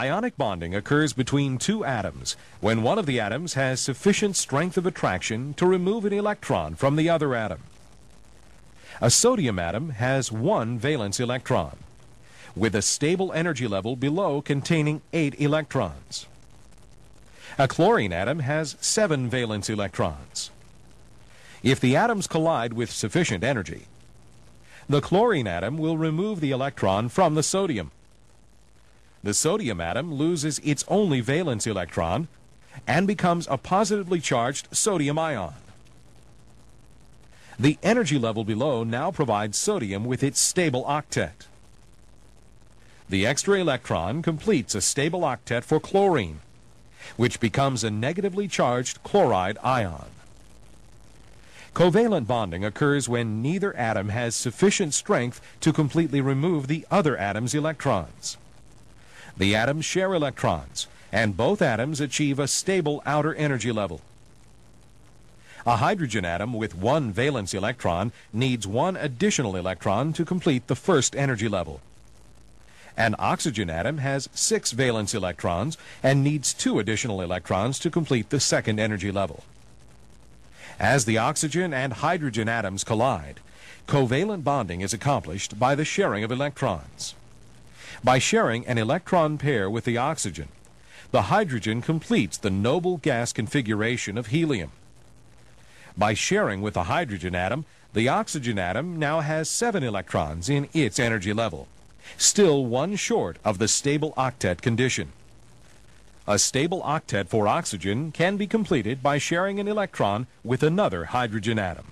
Ionic bonding occurs between two atoms when one of the atoms has sufficient strength of attraction to remove an electron from the other atom. A sodium atom has one valence electron, with a stable energy level below containing 8 electrons. A chlorine atom has 7 valence electrons. If the atoms collide with sufficient energy, the chlorine atom will remove the electron from the sodium. The sodium atom loses its only valence electron and becomes a positively charged sodium ion. The energy level below now provides sodium with its stable octet. The extra electron completes a stable octet for chlorine, which becomes a negatively charged chloride ion. Covalent bonding occurs when neither atom has sufficient strength to completely remove the other atom's electrons. The atoms share electrons, and both atoms achieve a stable outer energy level. A hydrogen atom with one valence electron needs one additional electron to complete the first energy level. An oxygen atom has 6 valence electrons and needs 2 additional electrons to complete the second energy level. As the oxygen and hydrogen atoms collide, covalent bonding is accomplished by the sharing of electrons. By sharing an electron pair with the oxygen, the hydrogen completes the noble gas configuration of helium. By sharing with the hydrogen atom, the oxygen atom now has 7 electrons in its energy level, still one short of the stable octet condition. A stable octet for oxygen can be completed by sharing an electron with another hydrogen atom.